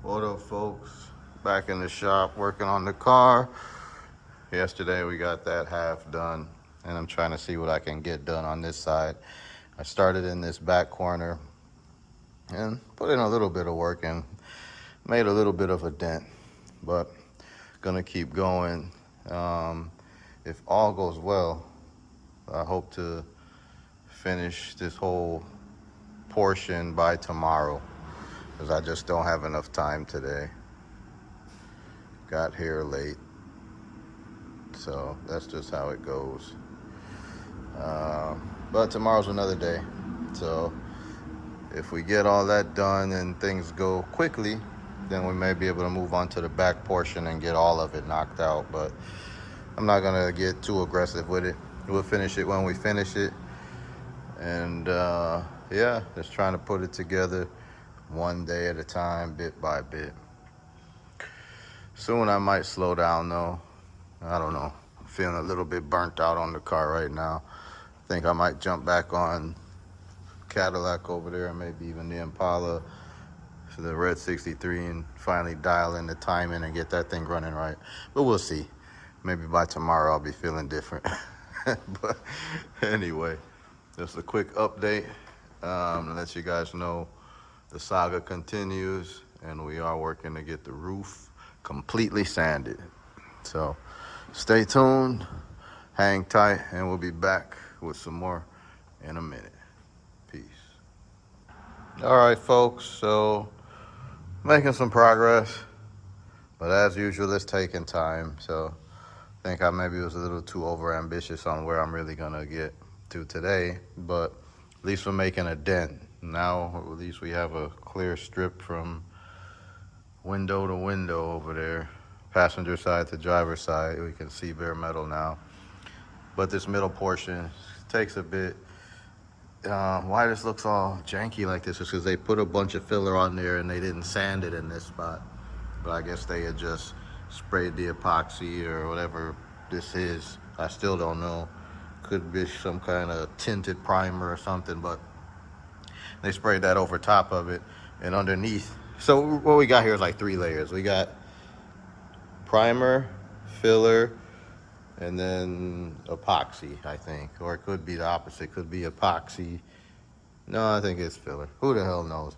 What up, folks? Back in the shop working on the car. Yesterday we got that half done, and I'm trying to see what I can get done on this side. I started in this back corner and put in a little bit of work and made a little bit of a dent, but gonna keep going. If all goes well, I hope to finish this whole portion by tomorrow because I just don't have enough time today. Got here late, so that's just how it goes. But tomorrow's another day, so if we get all that done and things go quickly, then we may be able to move on to the back portion and get all of it knocked out. But I'm not gonna get too aggressive with it. We'll finish it when we finish it, and yeah, just trying to put it together one day at a time, bit by bit. Soon I might slow down though. I don't know. I'm feeling a little bit burnt out on the car right now. I think I might jump back on Cadillac over there and maybe even the Impala, the red 63, and finally dial in the timing and get that thing running right. But we'll see. Maybe by tomorrow I'll be feeling different. But anyway, just a quick update to let you guys know the saga continues, and we are working to get the roof completely sanded. So stay tuned, hang tight, and we'll be back with some more in a minute. Peace. All right, folks, so making some progress, but as usual, it's taking time. So I think I maybe was a little too over ambitious on where I'm really gonna get to today, but at least we're making a dent. Now, at least we have a clear strip from window to window over there, passenger side to driver side. We can see bare metal now, but this middle portion takes a bit. Why this looks all janky like this is because they put a bunch of filler on there and they didn't sand it in this spot. But I guess they had just sprayed the epoxy or whatever this is. I still don't know. Could be some kind of tinted primer or something, but they sprayed that over top of it and underneath. So what we got here is like 3 layers. We got primer, filler, and then epoxy, I think. Or it could be the opposite. It could be epoxy. No, I think it's filler. Who the hell knows?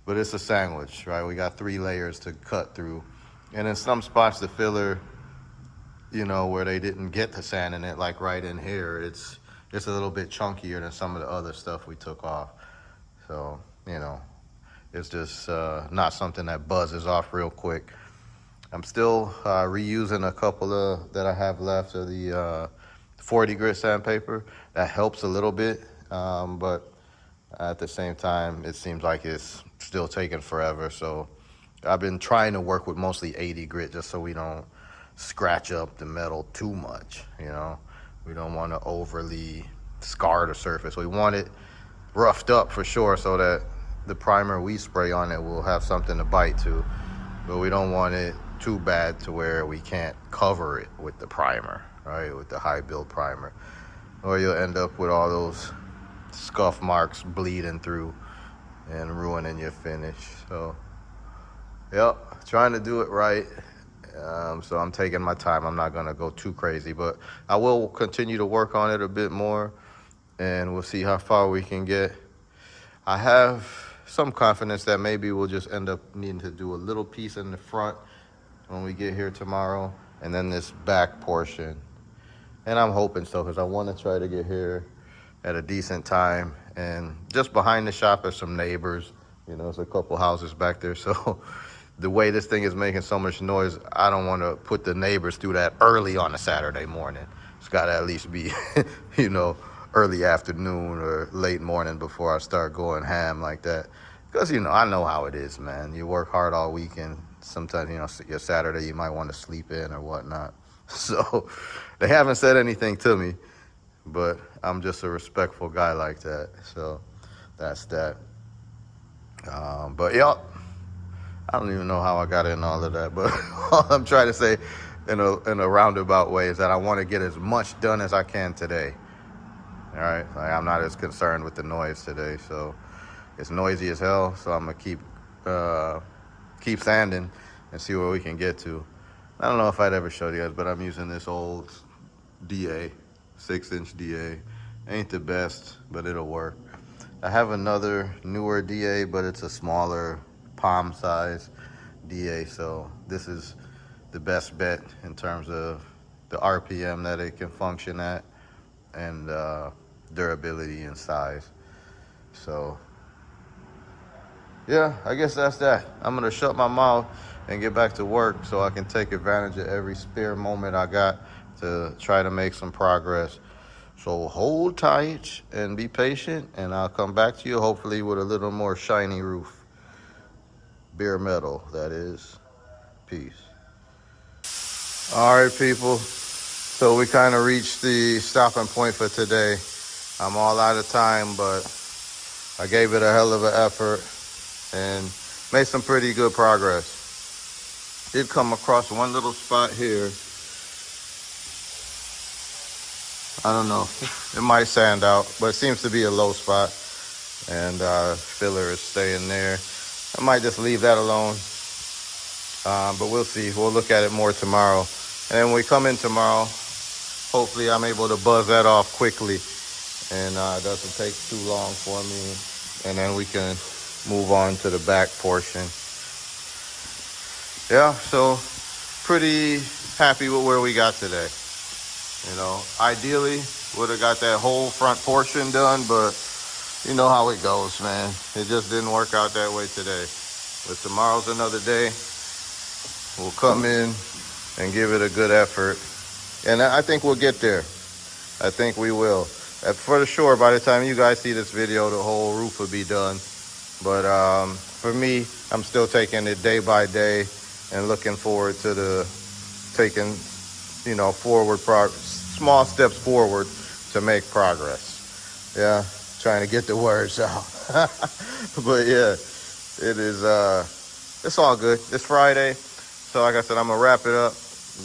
But it's a sandwich, right? We got 3 layers to cut through. And in some spots, the filler, you know, where they didn't get the sand in it, like right in here, it's a little bit chunkier than some of the other stuff we took off. So, you know, it's just not something that buzzes off real quick. I'm still reusing a couple that I have left of the 40 grit sandpaper. That helps a little bit, but at the same time, it seems like it's still taking forever. So I've been trying to work with mostly 80 grit just so we don't scratch up the metal too much, you know. We don't want to overly scar the surface. We want it roughed up for sure so that the primer we spray on it will have something to bite to, but we don't want it too bad to where we can't cover it with the primer, right, with the high build primer, or you'll end up with all those scuff marks bleeding through and ruining your finish. So yep, trying to do it right. So I'm taking my time. I'm not gonna go too crazy, but I will continue to work on it a bit more, and we'll see how far we can get. I have some confidence that maybe we'll just end up needing to do a little piece in the front when we get here tomorrow, and then this back portion. And I'm hoping so, because I want to try to get here at a decent time. And just behind the shop are some neighbors. You know, there's a couple houses back there. So the way this thing is making so much noise, I don't want to put the neighbors through that early on a Saturday morning. It's got to at least be, you know, early afternoon or late morning before I start going ham like that. Because, you know, I know how it is, man. You work hard all weekend. Sometimes, you know, your Saturday you might want to sleep in or whatnot. So they haven't said anything to me, but I'm just a respectful guy like that. So that's that. But, yeah, I don't even know how I got in all of that. But all I'm trying to say in a roundabout way is that I want to get as much done as I can today. All right, like, I'm not as concerned with the noise today, so it's noisy as hell. So I'm gonna keep sanding and see where we can get to. I don't know if I'd ever show you guys, but I'm using this old DA, 6-inch DA. Ain't the best, but it'll work. I have another newer DA, but it's a smaller palm size DA, so this is the best bet in terms of the RPM that it can function at and durability and size. So yeah, I guess that's that. I'm gonna shut my mouth and get back to work so I can take advantage of every spare moment I got to try to make some progress. So hold tight and be patient, and I'll come back to you hopefully with a little more shiny roof. Bare metal, that is. Peace. All right, people. So we kind of reached the stopping point for today. I'm all out of time, but I gave it a hell of an effort and made some pretty good progress. Did come across one little spot here. I don't know, it might sand out, but it seems to be a low spot, and filler is staying there. I might just leave that alone, but we'll see. We'll look at it more tomorrow. And then when we come in tomorrow, hopefully I'm able to buzz that off quickly, and it doesn't take too long for me, and then we can move on to the back portion. Yeah, so pretty happy with where we got today. You know, ideally would have got that whole front portion done, but you know how it goes, man. It just didn't work out that way today. But tomorrow's another day. We'll come in and give it a good effort. And I think we'll get there. I think we will. For sure, by the time you guys see this video, the whole roof will be done. But for me, I'm still taking it day by day and looking forward to the taking, you know, small steps forward to make progress. Yeah, trying to get the words out. But yeah, it is, it's all good. It's Friday. So like I said, I'm gonna wrap it up,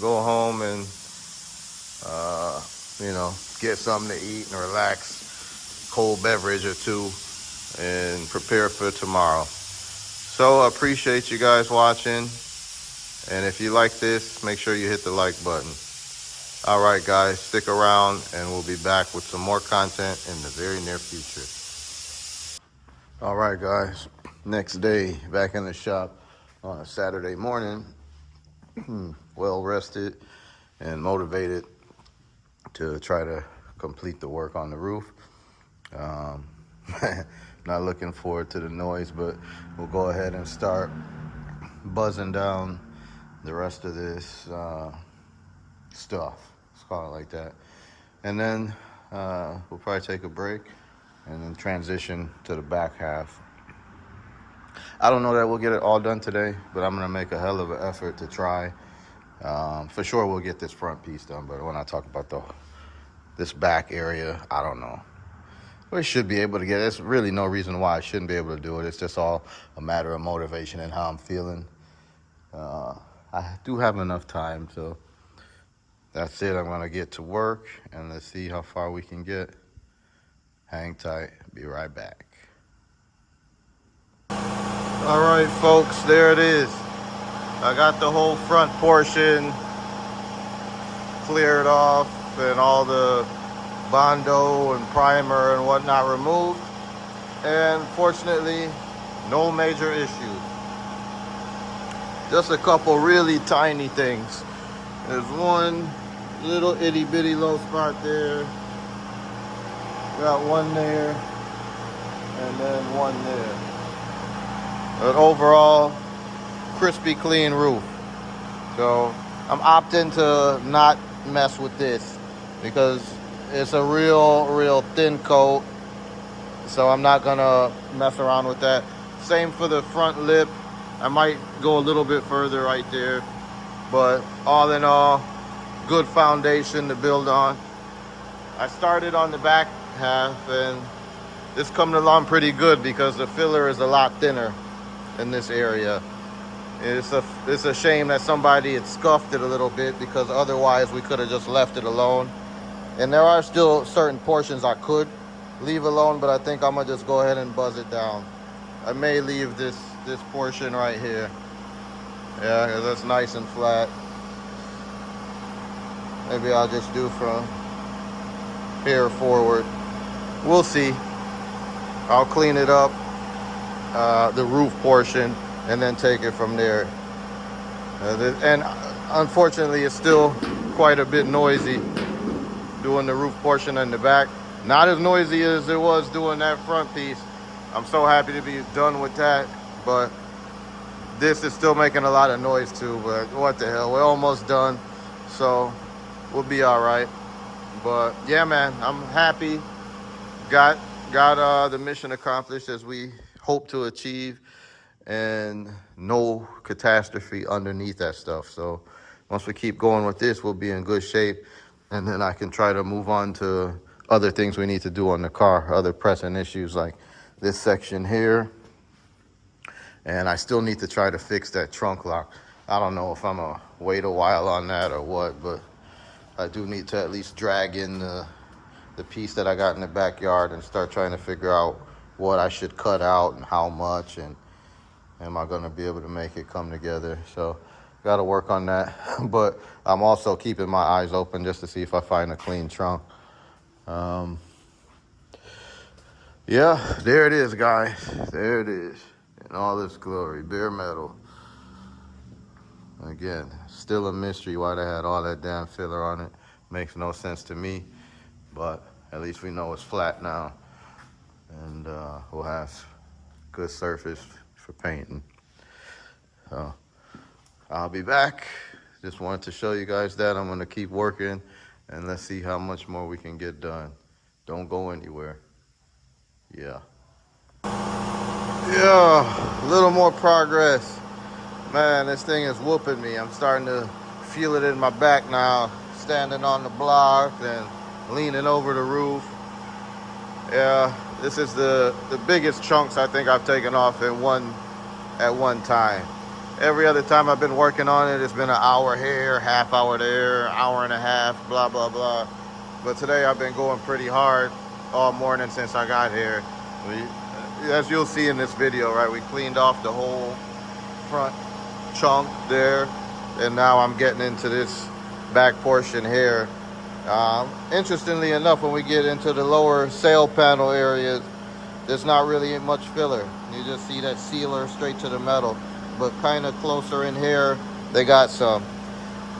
go home and, you know, get something to eat and relax, cold beverage or two, and prepare for tomorrow. So I appreciate you guys watching. And if you like this, make sure you hit the like button. All right, guys, stick around and we'll be back with some more content in the very near future. All right, guys, next day back in the shop on a Saturday morning, well rested and motivated to try to complete the work on the roof. Not looking forward to the noise, but we'll go ahead and start buzzing down the rest of this stuff. Let's call it like that. And then we'll probably take a break and then transition to the back half. I don't know that we'll get it all done today, but I'm gonna make a hell of an effort to try. For sure we'll get this front piece done, but when I talk about this back area, I don't know. We should be able to get it. There's really no reason why I shouldn't be able to do it. It's just all a matter of motivation and how I'm feeling. I do have enough time, so that's it. I'm gonna get to work and let's see how far we can get. Hang tight, be right back. All right, folks, there it is. I got the whole front portion cleared off and all the Bondo and primer and whatnot removed. And fortunately, no major issues. Just a couple really tiny things. There's one little itty bitty low spot there. Got one there, and then one there. But overall, crispy clean roof. So I'm opting to not mess with this because it's a real thin coat. So I'm not gonna mess around with that. Same for the front lip. I might go a little bit further right there, but all in all, good foundation to build on. I started on the back half and it's coming along pretty good because the filler is a lot thinner in this area. It's a shame that somebody had scuffed it a little bit because otherwise we could have just left it alone. And there are still certain portions I could leave alone, but I think I'm gonna just go ahead and buzz it down. I may leave this portion right here Yeah, 'cause that's nice and flat. Maybe I'll just do from here forward. We'll see. I'll clean it up, the roof portion, and then take it from there. And unfortunately, it's still quite a bit noisy doing the roof portion in the back. Not as noisy as it was doing that front piece. I'm so happy to be done with that, but this is still making a lot of noise too. But what the hell, we're almost done, so we'll be all right. But yeah, man, I'm happy. Got the mission accomplished as we hope to achieve, and no catastrophe underneath that stuff. So once we keep going with this, we'll be in good shape, and then I can try to move on to other things we need to do on the car, other pressing issues like this section here. And I still need to try to fix that trunk lock. I don't know if I'm gonna wait a while on that or what, but I do need to at least drag in the piece that I got in the backyard and start trying to figure out what I should cut out and how much, and am I gonna be able to make it come together. So got to work on that. But I'm also keeping my eyes open just to see if I find a clean trunk. Yeah, there it is, guys. There it is in all its glory, bare metal. Again, still a mystery why they had all that damn filler on it. Makes no sense to me, but at least we know it's flat now, and we'll have good surface for painting. So I'll be back. Just wanted to show you guys that. I'm gonna keep working, and let's see how much more we can get done. Don't go anywhere. Yeah. Yeah, a little more progress. Man, this thing is whooping me. I'm starting to feel it in my back now, standing on the block and leaning over the roof. Yeah, this is the biggest chunks I think I've taken off at one time. Every other time I've been working on it, it's been an hour here, half hour there, hour and a half, blah, blah, blah. But today I've been going pretty hard all morning since I got here. As you'll see in this video, right, we cleaned off the whole front chunk there, and now I'm getting into this back portion here. Interestingly enough, when we get into the lower sail panel areas, there's not really much filler. You just see that sealer straight to the metal, but kind of closer in here they got some.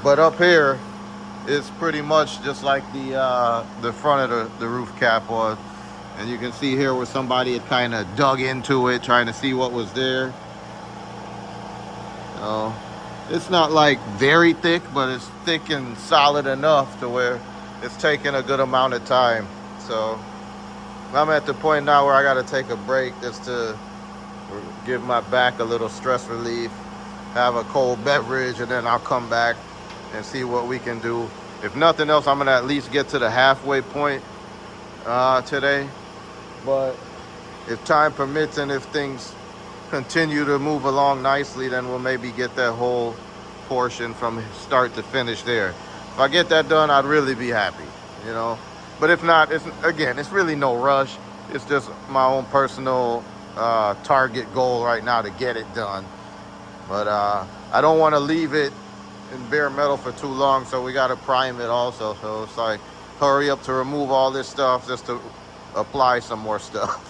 But up here it's pretty much just like the front of the roof cap was, and you can see here where somebody had kind of dug into it trying to see what was there. It's not like very thick, but it's thick and solid enough to where it's taking a good amount of time. So I'm at the point now where I got to take a break just to give my back a little stress relief, have a cold beverage, and then I'll come back and see what we can do. If nothing else, I'm gonna at least get to the halfway point today. But if time permits and if things continue to move along nicely, then we'll maybe get that whole portion from start to finish there. If I get that done, I'd really be happy, you know. But if not, it's really no rush. It's just my own personal target goal right now to get it done. But I don't want to leave it in bare metal for too long, so we got to prime it also. So it's like hurry up to remove all this stuff just to apply some more stuff.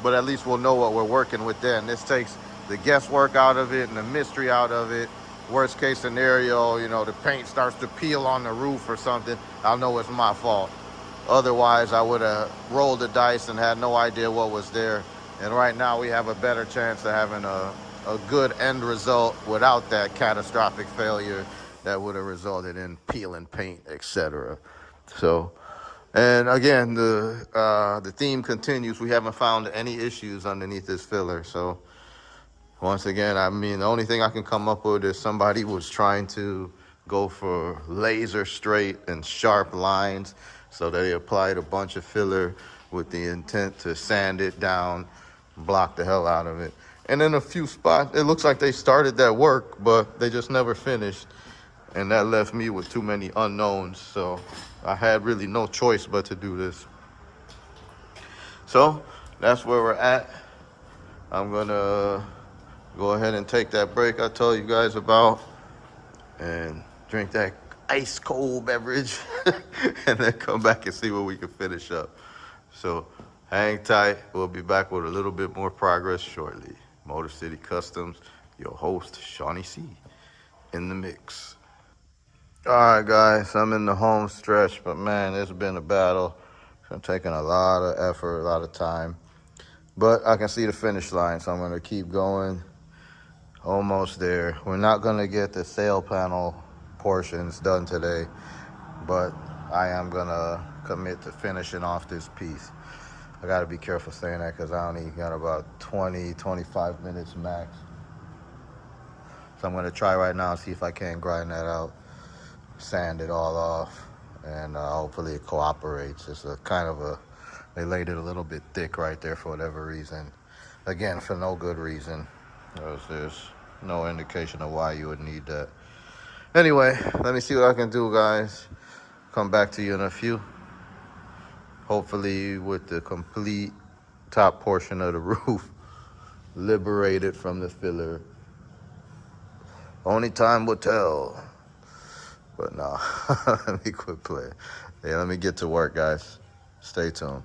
But at least we'll know what we're working with then. This takes the guesswork out of it and the mystery out of it. Worst case scenario, you know, the paint starts to peel on the roof or something, I'll know it's my fault. Otherwise, I would have rolled the dice and had no idea what was there. And right now we have a better chance of having a good end result without that catastrophic failure that would have resulted in peeling paint, etc. So, and again, the theme continues. We haven't found any issues underneath this filler. So once again, I mean, the only thing I can come up with is somebody was trying to go for laser straight and sharp lines. So they applied a bunch of filler with the intent to sand it down, block the hell out of it. And in a few spots, it looks like they started that work, but they just never finished. And that left me with too many unknowns. So I had really no choice but to do this. So that's where we're at. I'm gonna go ahead and take that break I told you guys about and drink that ice cold beverage and then come back and see what we can finish up. So hang tight. We'll be back with a little bit more progress shortly. Motor City Customs, your host, Shawnee C, in the mix. All right, guys, I'm in the home stretch, but man, it's been a battle. I'm taking a lot of effort, a lot of time. But I can see the finish line, so I'm going to keep going. Almost there. We're not going to get the sail panel portions done today, but I am going to commit to finishing off this piece. I got to be careful saying that because I only got about 20, 25 minutes max. So I'm going to try right now and see if I can grind that out, sand it all off, and hopefully it cooperates. It's a kind of a, they laid it a little bit thick right there for whatever reason. Again, for no good reason. There's no indication of why you would need that. Anyway, let me see what I can do, guys. Come back to you in a few. Hopefully with the complete top portion of the roof liberated from the filler. Only time will tell. But no, let me quit playing. Yeah, let me get to work, guys. Stay tuned.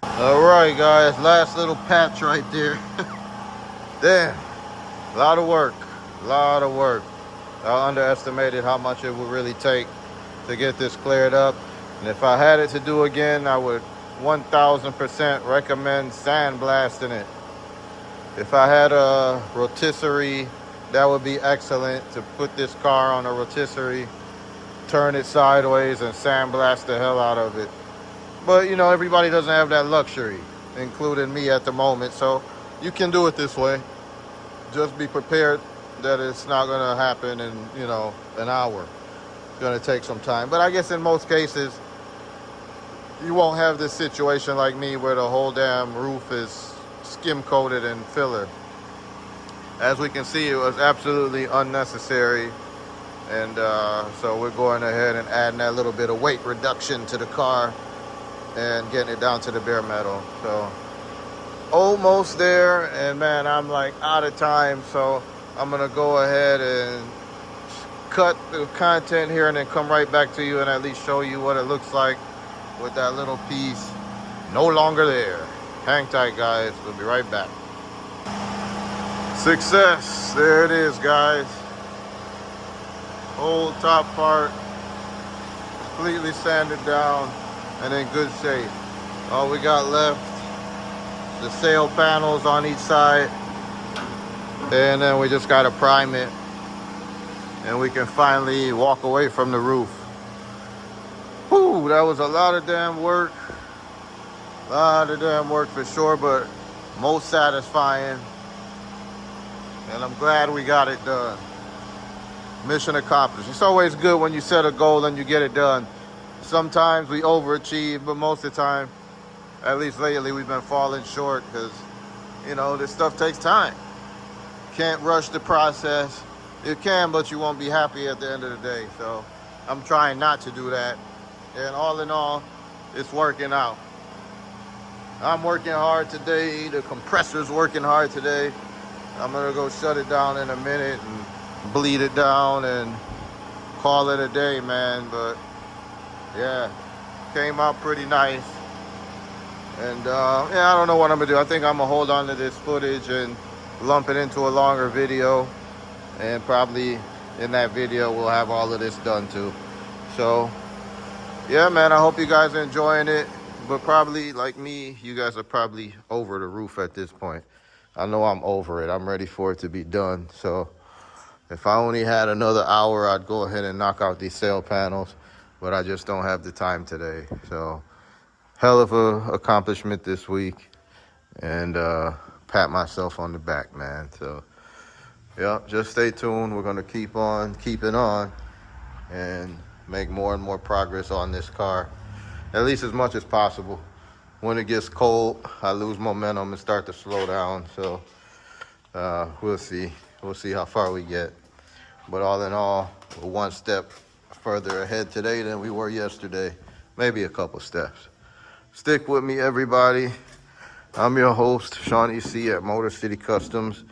All right, guys, last little patch right there. Damn, a lot of work, a lot of work. I underestimated how much it would really take to get this cleared up. And if I had it to do again, I would 1000% recommend sandblasting it. If I had a rotisserie, that would be excellent, to put this car on a rotisserie, turn it sideways and sandblast the hell out of it. But you know, everybody doesn't have that luxury, including me at the moment. So you can do it this way. Just be prepared that it's not gonna happen in, you know, an hour. It's gonna take some time. But I guess in most cases, you won't have this situation like me where the whole damn roof is skim coated in filler. As we can see, it was absolutely unnecessary. And so we're going ahead and adding that little bit of weight reduction to the car and getting it down to the bare metal. So almost there, and man, I'm like out of time. So I'm gonna go ahead and cut the content here and then come right back to you and at least show you what it looks like with that little piece no longer there. Hang tight, guys. We'll be right back. Success. There it is, guys. Whole top part completely sanded down and in good shape. All we got left, the sail panels on each side, and then we just gotta prime it and we can finally walk away from the roof. Whew, that was a lot of damn work. A lot of damn work for sure, but most satisfying. And I'm glad we got it done. Mission accomplished. It's always good when you set a goal and you get it done. Sometimes we overachieve, but most of the time, at least lately, we've been falling short because, you know, this stuff takes time. Can't rush the process. You can, but you won't be happy at the end of the day. So I'm trying not to do that. And all in all, it's working out. I'm working hard today. The compressor's working hard today. I'm gonna go shut it down in a minute and bleed it down and call it a day, man. But yeah, came out pretty nice. And yeah, I don't know what I'm gonna do. I think I'm gonna hold on to this footage and lump it into a longer video. And probably in that video, we'll have all of this done too. So yeah, man, I hope you guys are enjoying it. But probably, like me, you guys are probably over the roof at this point. I know I'm over it. I'm ready for it to be done. So if I only had another hour, I'd go ahead and knock out these sail panels. But I just don't have the time today. So hell of a accomplishment this week. And pat myself on the back, man. So yeah, just stay tuned. We're going to keep on keeping on and make more and more progress on this car. At least as much as possible. When it gets cold, I lose momentum and start to slow down. So we'll see. We'll see how far we get. But all in all, we're one step further ahead today than we were yesterday. Maybe a couple steps. Stick with me, everybody. I'm your host, Shawnee C at Motor City Customs.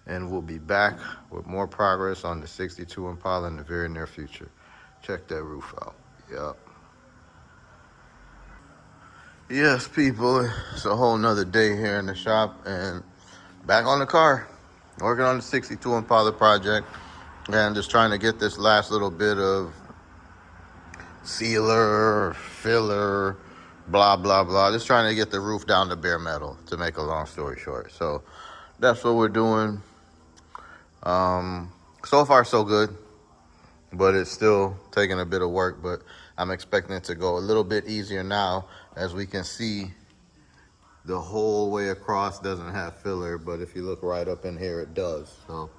and we'll be back with more progress on the 62 Impala in the very near future. Check that roof out. Yep. Yes, people, it's a whole nother day here in the shop and back on the car, working on the 62 Impala project and just trying to get this last little bit of sealer, filler, blah, blah, blah. Just trying to get the roof down to bare metal, to make a long story short. So that's what we're doing. So far, so good, but it's still taking a bit of work, but I'm expecting it to go a little bit easier now. As we can see, the whole way across doesn't have filler, but if you look right up in here, it does. So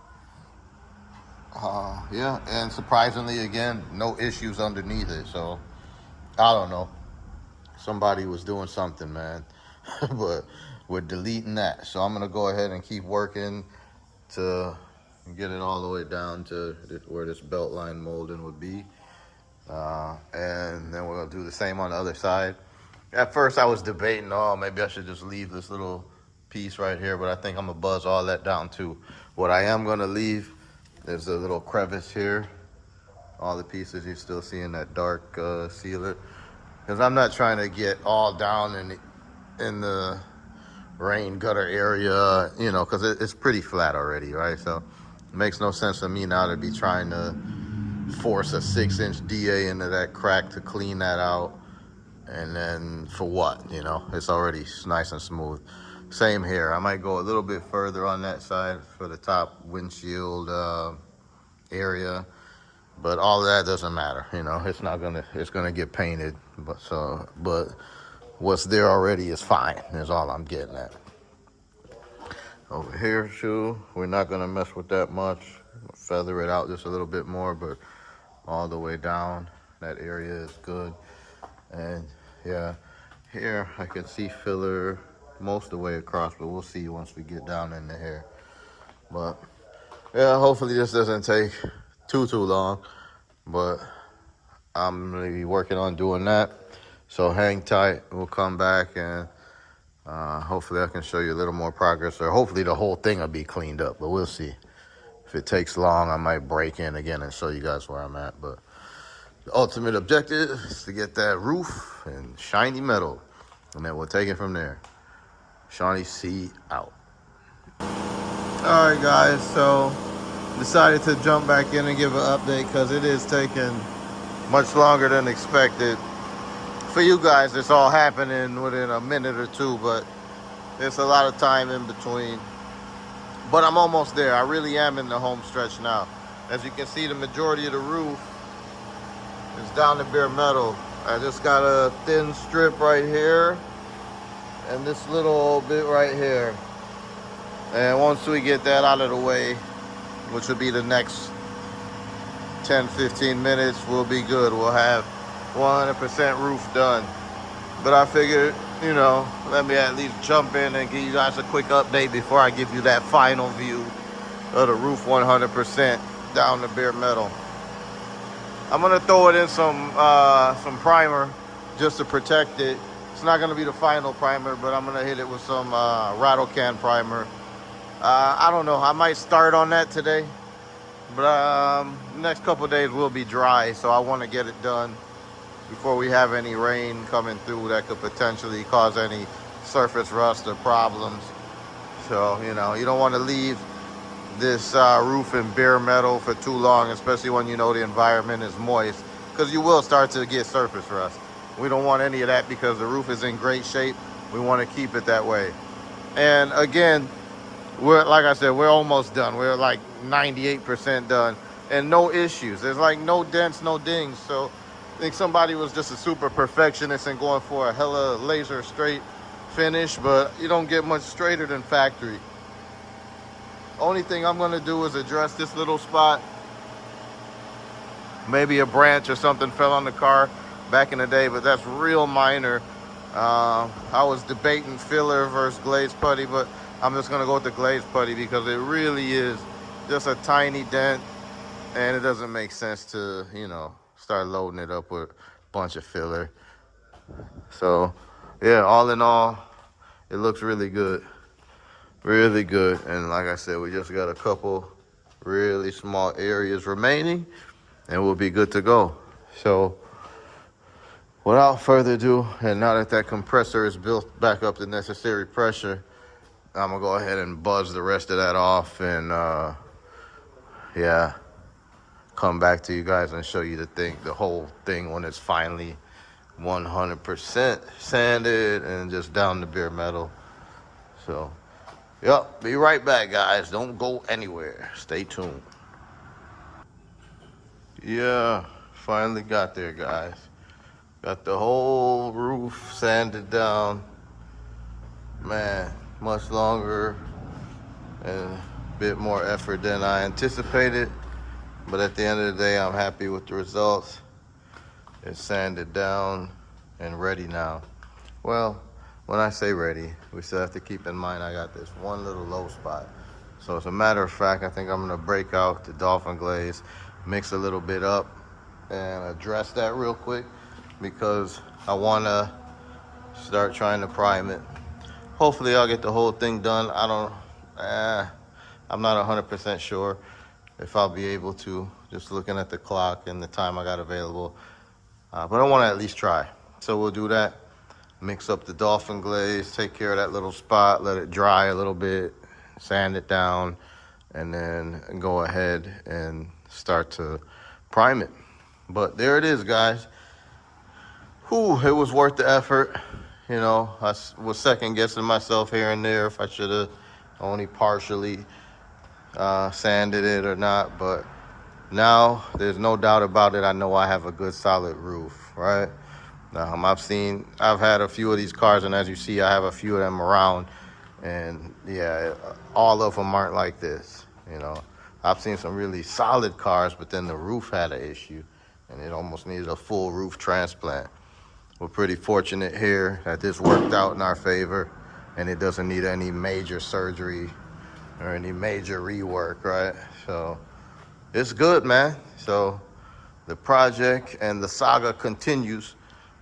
yeah, and surprisingly, again, no issues underneath it. So I don't know, somebody was doing something, man. But we're deleting that, so I'm gonna go ahead and keep working to get it all the way down to where this belt line molding would be, and then we're gonna do the same on the other side. At first I was debating, oh, maybe I should just leave this little piece right here, but I think I'm gonna buzz all that down too. What I am gonna leave is a little crevice here, all the pieces you still see in that dark sealer, because I'm not trying to get all down in the rain gutter area, you know, because it's pretty flat already, right? So it makes no sense for me now to be trying to force a 6-inch DA into that crack to clean that out. And then for what, you know? It's already nice and smooth. Same here. I might go a little bit further on that side for the top windshield area, but all of that doesn't matter, you know. It's gonna get painted, but what's there already is fine, is all I'm getting at. Over here too, we're not gonna mess with that much. Feather it out just a little bit more, but all the way down, that area is good. And yeah, here I can see filler most of the way across, but we'll see once we get down in the hair. But yeah, hopefully this doesn't take too long, but I'm gonna be working on doing that. So hang tight, we'll come back and hopefully I can show you a little more progress, or hopefully the whole thing will be cleaned up, but we'll see. If it takes long, I might break in again and show you guys where I'm at. But the ultimate objective is to get that roof and shiny metal, and then we'll take it from there. Shawnee C out. All right, guys, so decided to jump back in and give an update because it is taking much longer than expected. For you guys, it's all happening within a minute or two, but there's a lot of time in between. But I'm almost there. I really am in the home stretch now. As you can see, the majority of the roof is down to bare metal. I just got a thin strip right here and this little bit right here. And once we get that out of the way, which will be the next 10-15 minutes, we'll be good. We'll have 100% roof done. But I figured, you know, let me at least jump in and give you guys a quick update before I give you that final view of the roof 100% down to bare metal. I'm gonna throw it in some primer just to protect it. It's not gonna be the final primer, but I'm gonna hit it with some rattle can primer. I don't know, I might start on that today, but next couple of days will be dry, so I want to get it done before we have any rain coming through that could potentially cause any surface rust or problems. So, you know, you don't want to leave this roof in bare metal for too long, especially when you know the environment is moist, because you will start to get surface rust. We don't want any of that because the roof is in great shape. We want to keep it that way. And again, like I said, we're almost done. We're like 98% done and no issues. There's like no dents, no dings. So I think somebody was just a super perfectionist and going for a hella laser straight finish, but you don't get much straighter than factory. Only thing I'm gonna do is address this little spot. Maybe a branch or something fell on the car back in the day, but that's real minor. I was debating filler versus glazed putty, but I'm just gonna go with the glazed putty because it really is just a tiny dent and it doesn't make sense to, you know, start loading it up with a bunch of filler. So yeah, all in all, it looks really good. Really good. And like I said, we just got a couple really small areas remaining and we'll be good to go. So without further ado, and now that that compressor is built back up the necessary pressure, I'm gonna go ahead and buzz the rest of that off and yeah, come back to you guys and show you the whole thing when it's finally 100% sanded and just down to bare metal. So yep, be right back, guys. Don't go anywhere. Stay tuned. Yeah, finally got there, guys. Got the whole roof sanded down. Man, much longer and a bit more effort than I anticipated. But at the end of the day, I'm happy with the results. It's sanded down and ready now. Well, when I say ready, we still have to keep in mind I got this one little low spot. So as a matter of fact, I think I'm gonna break out the Dolphin Glaze, mix a little bit up, and address that real quick because I wanna start trying to prime it. Hopefully I'll get the whole thing done. I'm not 100% sure if I'll be able to, just looking at the clock and the time I got available. But I wanna at least try. So we'll do that. Mix up the Dolphin Glaze, take care of that little spot, let it dry a little bit, sand it down, and then go ahead and start to prime it. But there it is, guys. Whew, it was worth the effort. You know, I was second guessing myself here and there if I should have only partially sanded it or not. But now there's no doubt about it. I know I have a good solid roof, right? I've had a few of these cars, and as you see, I have a few of them around, and yeah, all of them aren't like this. You know, I've seen some really solid cars, but then the roof had an issue, and it almost needed a full roof transplant. We're pretty fortunate here that this worked out in our favor, and it doesn't need any major surgery or any major rework, right? So it's good, man. So the project and the saga continues.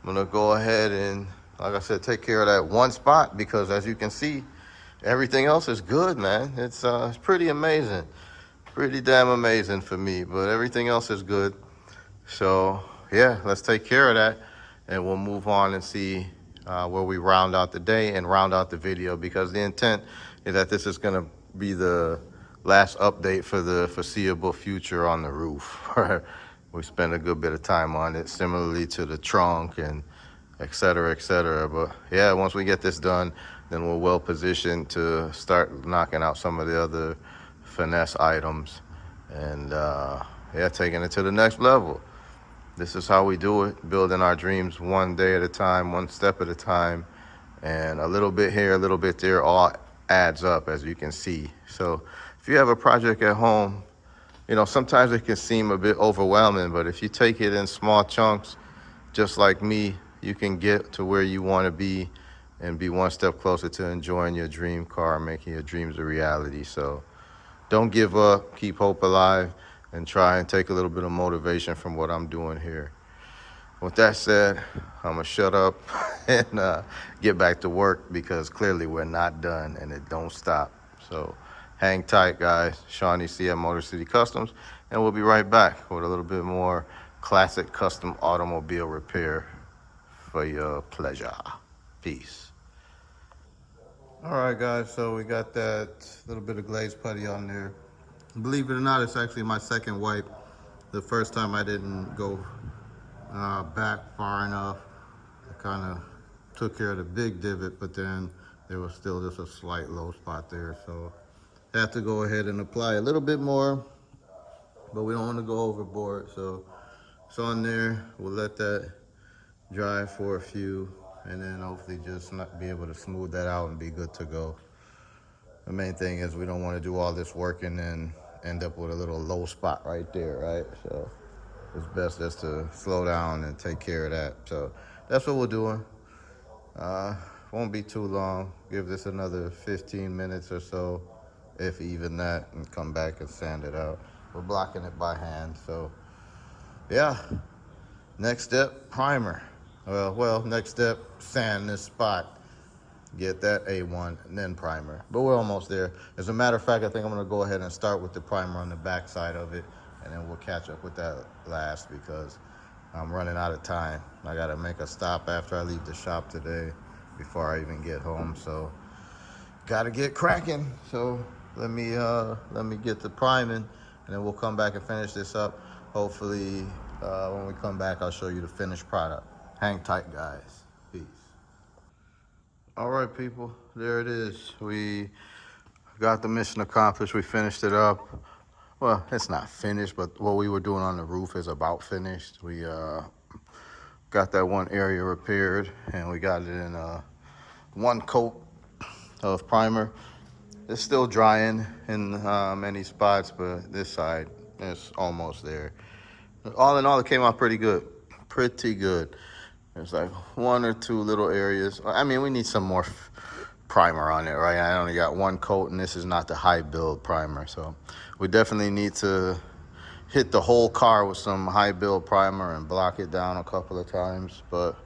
I'm gonna go ahead and, like I said, take care of that one spot because as you can see, everything else is good, man. It's pretty amazing. Pretty damn amazing for me, but everything else is good. So yeah, let's take care of that and we'll move on and see where we round out the day and round out the video because the intent is that this is gonna be the last update for the foreseeable future on the roof. We spent a good bit of time on it, similarly to the trunk and et cetera, et cetera. But yeah, once we get this done, then we're well positioned to start knocking out some of the other finesse items and yeah, taking it to the next level. This is how we do it, building our dreams one day at a time, one step at a time, and a little bit here, a little bit there, all adds up, as you can see. So if you have a project at home, you know, sometimes it can seem a bit overwhelming, but if you take it in small chunks, just like me, you can get to where you want to be and be one step closer to enjoying your dream car, making your dreams a reality. So don't give up, keep hope alive, and try and take a little bit of motivation from what I'm doing here. With that said, I'm gonna shut up and get back to work because clearly we're not done and it don't stop. So hang tight, guys. Shawnee C at Motor City Customs, and we'll be right back with a little bit more classic custom automobile repair for your pleasure. Peace. All right, guys, so we got that little bit of glaze putty on there. Believe it or not, it's actually my second wipe. The first time I didn't go back far enough. I kind of took care of the big divot, but then there was still just a slight low spot there. So I have to go ahead and apply a little bit more, but we don't want to go overboard. So it's on there. We'll let that dry for a few and then hopefully just not be able to smooth that out and be good to go. The main thing is we don't want to do all this work and then end up with a little low spot right there, right? So it's best just to slow down and take care of that. So that's what we're doing. Won't be too long. Give this another 15 minutes or so, if even that, and come back and sand it out. We're blocking it by hand, so yeah. Next step, primer. Well, next step, sand this spot. get that A1 and then primer. But we're almost there. As a matter of fact, I think I'm gonna go ahead and start with the primer on the back side of it, and then we'll catch up with that last because I'm running out of time. I gotta make a stop after I leave the shop today before I even get home. So gotta get cracking. So let me get the priming, and then we'll come back and finish this up. Hopefully, when we come back, I'll show you the finished product. Hang tight, guys. Peace. All right, people, there it is. We got the mission accomplished. We finished it up. Well, it's not finished, but what we were doing on the roof is about finished. We got that one area repaired, and we got it in one coat of primer. It's still drying in many spots, but this side is almost there. All in all, it came out pretty good. Pretty good. There's like one or two little areas. I mean, we need some more primer on it, right? I only got one coat, and this is not the high build primer. So we definitely need to hit the whole car with some high build primer and block it down a couple of times, but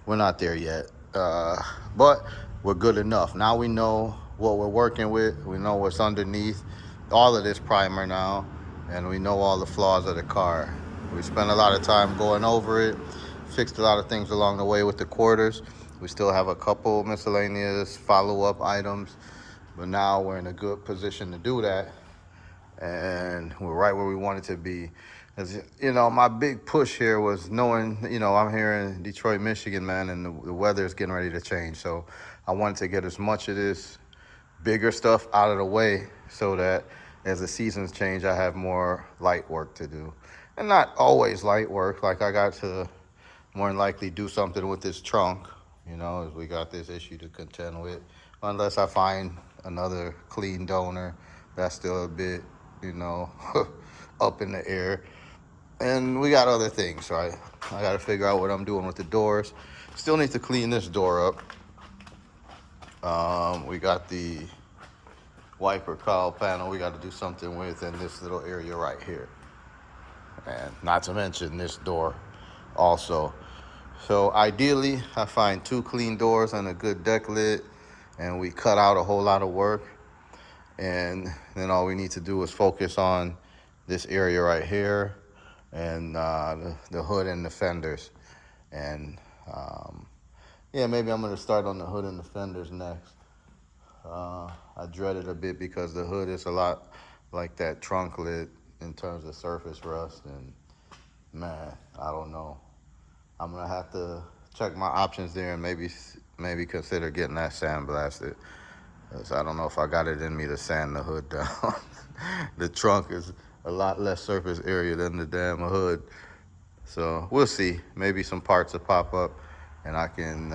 we're not there yet. But we're good enough. Now we know what we're working with. We know what's underneath all of this primer now, and we know all the flaws of the car. We spent a lot of time going over it, fixed a lot of things along the way with the quarters. We still have a couple miscellaneous follow-up items, but now we're in a good position to do that, and we're right where we wanted to be. As you know, my big push here was knowing, I'm here in Detroit, Michigan, man, and the weather is getting ready to change. So I wanted to get as much of this bigger stuff out of the way so that as the seasons change, I have more light work to do. And not always light work. Like I got to more than likely do something with this trunk, as we got this issue to contend with. Unless I find another clean donor, that's still a bit, up in the air. And we got other things, right? I got to figure out what I'm doing with the doors. Still need to clean this door up. We got the wiper cowl panel we got to do something with in this little area right here. And not to mention this door also. So ideally, I find 2 clean doors and a good deck lid, and we cut out a whole lot of work. And then all we need to do is focus on this area right here and the hood and the fenders. And yeah, maybe I'm gonna start on the hood and the fenders next. I dread it a bit because the hood is a lot like that trunk lid in terms of surface rust, and man, I don't know. I'm gonna have to check my options there and maybe consider getting that sandblasted. So I don't know if I got it in me to sand the hood down. The trunk is a lot less surface area than the damn hood. So we'll see. Maybe some parts will pop up and I can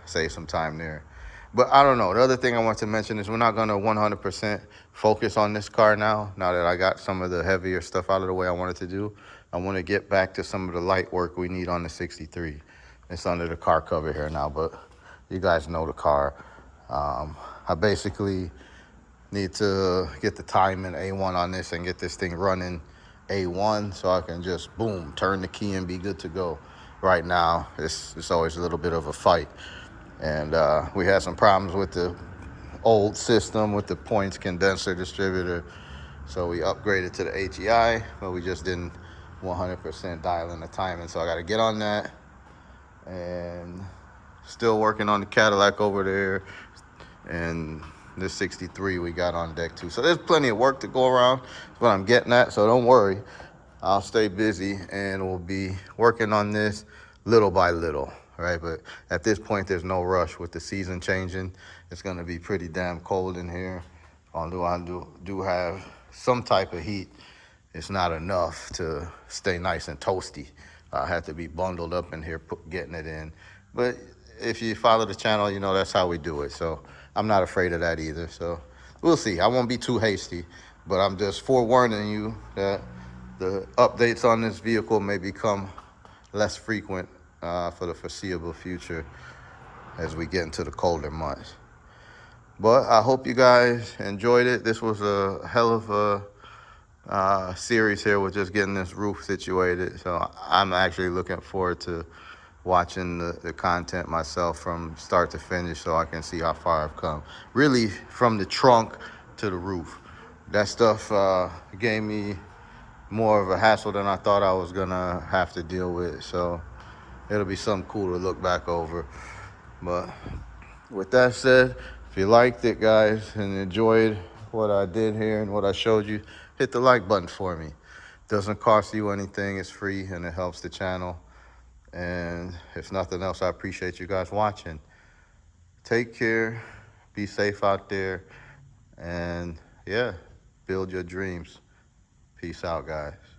save some time there. But I don't know. The other thing I want to mention is we're not going to 100% focus on this car now that I got some of the heavier stuff out of the way I wanted to do. I want to get back to some of the light work we need on the 63. It's under the car cover here now, but you guys know the car. I basically need to get the timing A1 on this and get this thing running A1 so I can just, boom, turn the key and be good to go. Right now, it's always a little bit of a fight. And we had some problems with the old system with the points condenser distributor. So we upgraded to the HEI, but we just didn't 100% dial in the timing. So I got to get on that. And still working on the Cadillac over there. And this 63 we got on deck too. So there's plenty of work to go around. That's what I'm getting at. So don't worry. I'll stay busy and we'll be working on this little by little, right? But at this point, there's no rush with the season changing. It's going to be pretty damn cold in here. Although I do have some type of heat, it's not enough to stay nice and toasty. I have to be bundled up in here, getting it in. But if you follow the channel, you know that's how we do it. So I'm not afraid of that either. So we'll see. I won't be too hasty, but I'm just forewarning you that the updates on this vehicle may become less frequent for the foreseeable future as we get into the colder months. But I hope you guys enjoyed it. This was a hell of a series here with just getting this roof situated. So I'm actually looking forward to watching the content myself from start to finish so I can see how far I've come. Really, from the trunk to the roof. That stuff gave me more of a hassle than I thought I was gonna have to deal with. So it'll be something cool to look back over. But with that said, if you liked it, guys, and enjoyed what I did here and what I showed you, hit the like button for me. Doesn't cost you anything, it's free, and it helps the channel. And if nothing else, I appreciate you guys watching. Take care, be safe out there, and yeah, build your dreams. Peace out, guys.